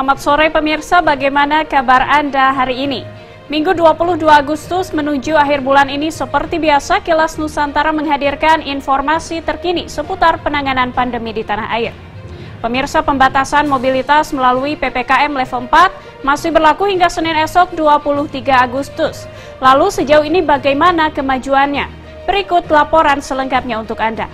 Selamat sore pemirsa, bagaimana kabar Anda hari ini? Minggu 22 Agustus menuju akhir bulan ini seperti biasa Kilas Nusantara menghadirkan informasi terkini seputar penanganan pandemi di tanah air. Pemirsa, pembatasan mobilitas melalui PPKM level 4 masih berlaku hingga Senin esok 23 Agustus. Lalu sejauh ini bagaimana kemajuannya? Berikut laporan selengkapnya untuk Anda.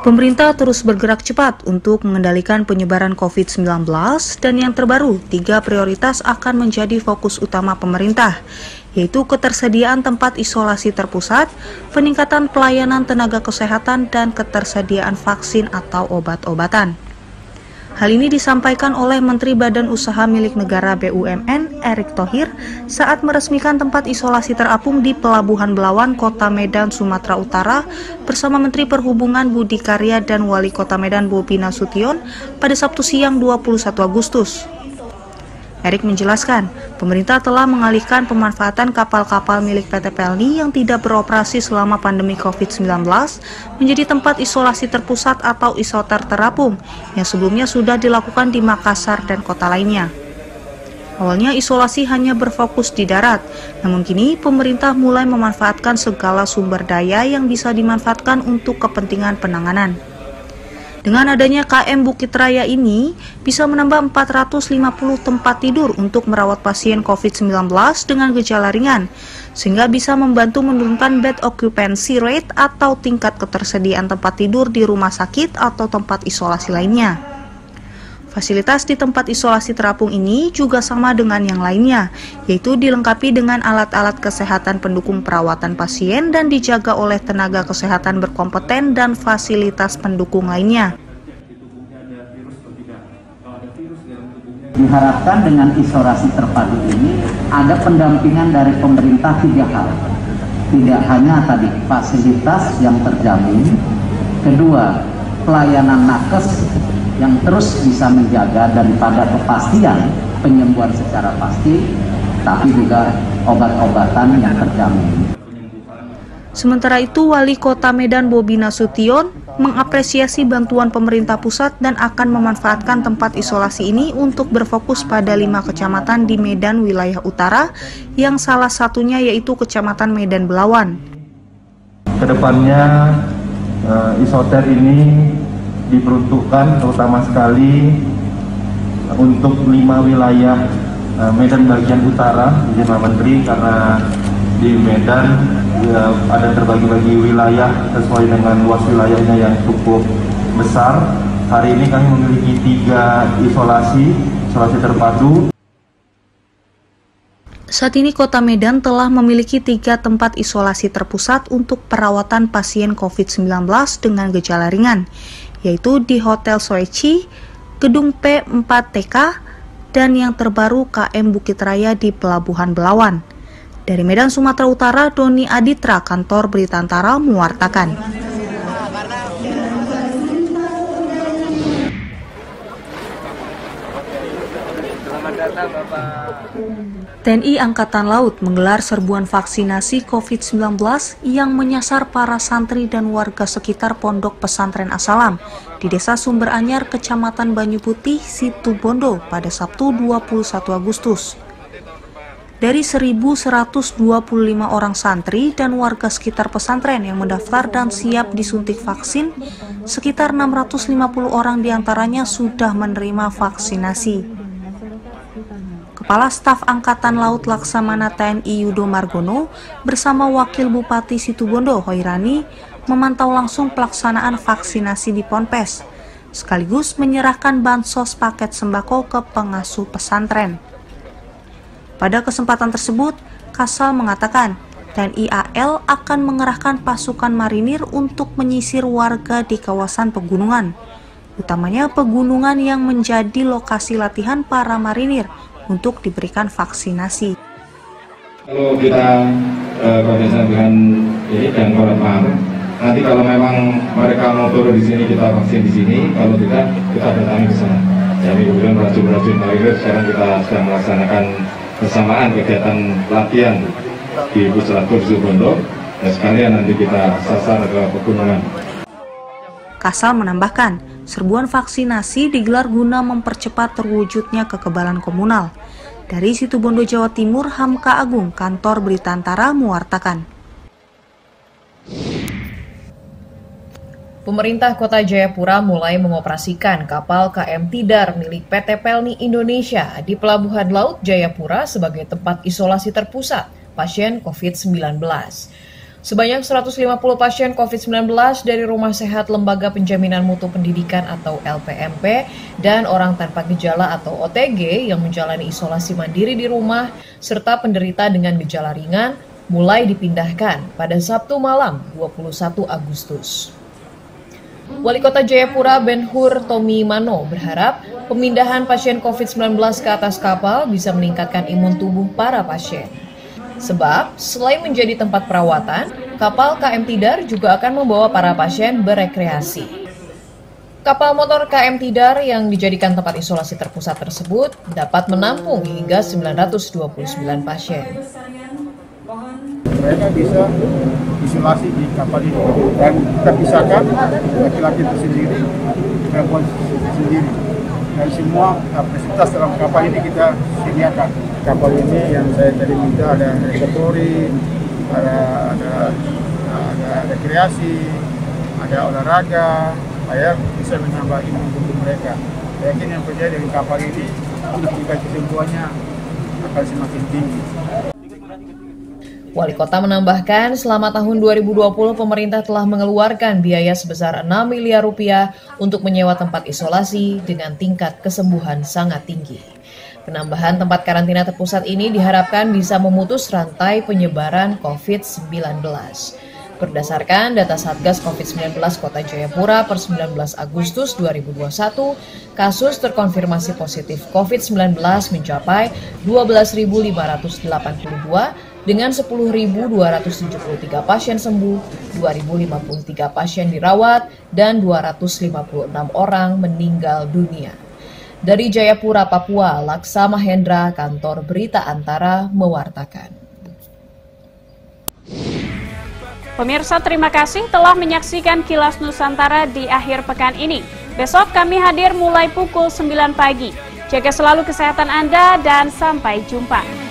Pemerintah terus bergerak cepat untuk mengendalikan penyebaran COVID-19 dan yang terbaru, 3 prioritas akan menjadi fokus utama pemerintah, yaitu ketersediaan tempat isolasi terpusat, peningkatan pelayanan tenaga kesehatan, dan ketersediaan vaksin atau obat-obatan. Hal ini disampaikan oleh Menteri Badan Usaha Milik Negara BUMN, Erick Thohir, saat meresmikan tempat isolasi terapung di Pelabuhan Belawan, Kota Medan, Sumatera Utara, bersama Menteri Perhubungan Budi Karya dan Wali Kota Medan Bobi Nasution pada Sabtu siang 21 Agustus. Erick menjelaskan, pemerintah telah mengalihkan pemanfaatan kapal-kapal milik PT Pelni yang tidak beroperasi selama pandemi COVID-19 menjadi tempat isolasi terpusat atau isoter terapung yang sebelumnya sudah dilakukan di Makassar dan kota lainnya. Awalnya isolasi hanya berfokus di darat, namun kini pemerintah mulai memanfaatkan segala sumber daya yang bisa dimanfaatkan untuk kepentingan penanganan. Dengan adanya KM Bukit Raya ini, bisa menambah 450 tempat tidur untuk merawat pasien COVID-19 dengan gejala ringan, sehingga bisa membantu menurunkan bed occupancy rate atau tingkat ketersediaan tempat tidur di rumah sakit atau tempat isolasi lainnya. Fasilitas di tempat isolasi terapung ini juga sama dengan yang lainnya, yaitu dilengkapi dengan alat-alat kesehatan pendukung perawatan pasien dan dijaga oleh tenaga kesehatan berkompeten dan fasilitas pendukung lainnya. Diharapkan dengan isolasi terpadu ini ada pendampingan dari pemerintah 3 hal. Tidak hanya tadi fasilitas yang terjamin, kedua pelayanan nakes yang terus bisa menjaga daripada kepastian penyembuhan secara pasti, tapi juga obat-obatan yang terjamin. Sementara itu, Wali Kota Medan Bobi Nasution mengapresiasi bantuan pemerintah pusat dan akan memanfaatkan tempat isolasi ini untuk berfokus pada 5 kecamatan di Medan wilayah utara, yang salah satunya yaitu Kecamatan Medan Belawan. Kedepannya isoter ini diperuntukkan terutama sekali untuk 5 wilayah Medan bagian utara, izin Pak Menteri, karena di Medan ada terbagi-bagi wilayah sesuai dengan luas wilayahnya yang cukup besar. Hari ini kami memiliki 3 isolasi terpadu. Saat ini Kota Medan telah memiliki 3 tempat isolasi terpusat untuk perawatan pasien COVID-19 dengan gejala ringan, yaitu di Hotel Soechi, Gedung P4TK, dan yang terbaru KM Bukit Raya di Pelabuhan Belawan. Dari Medan, Sumatera Utara, Doni Aditra, Kantor Berita Antara, mewartakan. TNI Angkatan Laut menggelar serbuan vaksinasi COVID-19 yang menyasar para santri dan warga sekitar Pondok Pesantren As-Salam di Desa Sumber Anyar, Kecamatan Banyu Putih, Situbondo pada Sabtu 21 Agustus. Dari 1.125 orang santri dan warga sekitar pesantren yang mendaftar dan siap disuntik vaksin, sekitar 650 orang diantaranya sudah menerima vaksinasi. Kepala Staf Angkatan Laut Laksamana TNI Yudo Margono bersama Wakil Bupati Situbondo Hoirani memantau langsung pelaksanaan vaksinasi di Ponpes, sekaligus menyerahkan bansos paket sembako ke pengasuh pesantren. Pada kesempatan tersebut, Kasal mengatakan TNI AL akan mengerahkan pasukan marinir untuk menyisir warga di kawasan pegunungan, utamanya pegunungan yang menjadi lokasi latihan para marinir untuk diberikan vaksinasi. Kalau kita koordinasi dengan ini dan Koremam, nanti kalau memang mereka mau turun di sini kita vaksin di sini, kalau tidak kita datangi ke sana. Jadi kemudian rajin-rajin marinir sekarang kita sedang melaksanakan bersamaan kegiatan latihan di Puskesmas Situbondo, dan sekalian nanti kita sasar ke pegunungan. Kasal menambahkan, serbuan vaksinasi digelar guna mempercepat terwujudnya kekebalan komunal. Dari Situbondo, Jawa Timur, Hamka Agung, Kantor Berita Antara mewartakan. Pemerintah Kota Jayapura mulai mengoperasikan kapal KM Tidar milik PT Pelni Indonesia di Pelabuhan Laut Jayapura sebagai tempat isolasi terpusat pasien COVID-19. Sebanyak 150 pasien COVID-19 dari Rumah Sehat Lembaga Penjaminan Mutu Pendidikan atau LPMP dan orang tanpa gejala atau OTG yang menjalani isolasi mandiri di rumah serta penderita dengan gejala ringan mulai dipindahkan pada Sabtu malam 21 Agustus. Wali Kota Jayapura Ben-Hur Tommy Mano berharap pemindahan pasien COVID-19 ke atas kapal bisa meningkatkan imun tubuh para pasien. Sebab, selain menjadi tempat perawatan, kapal KM Tidar juga akan membawa para pasien berekreasi. Kapal motor KM Tidar yang dijadikan tempat isolasi terpusat tersebut dapat menampung hingga 929 pasien. Mereka bisa isolasi di kapal ini dan kita pisahkan laki-laki tersendiri, perempuan sendiri. Dan semua fasilitas dalam kapal ini kita sediakan. Kapal ini yang saya tadi minta ada reseptori, ada rekreasi, ada olahraga, supaya bisa menambah imun tubuh mereka. Saya yakin yang terjadi dengan kapal ini, tingkat kesembuhannya akan semakin tinggi. Wali Kota menambahkan, selama tahun 2020 pemerintah telah mengeluarkan biaya sebesar 6 miliar rupiah untuk menyewa tempat isolasi dengan tingkat kesembuhan sangat tinggi. Penambahan tempat karantina terpusat ini diharapkan bisa memutus rantai penyebaran COVID-19. Berdasarkan data Satgas COVID-19 Kota Jayapura per 19 Agustus 2021, kasus terkonfirmasi positif COVID-19 mencapai 12.582 dengan 10.273 pasien sembuh, 2.053 pasien dirawat, dan 256 orang meninggal dunia. Dari Jayapura, Papua, Laksa Mahendra, Kantor Berita Antara, mewartakan. Pemirsa, terima kasih telah menyaksikan Kilas Nusantara di akhir pekan ini. Besok kami hadir mulai pukul 9 pagi. Jaga selalu kesehatan Anda dan sampai jumpa.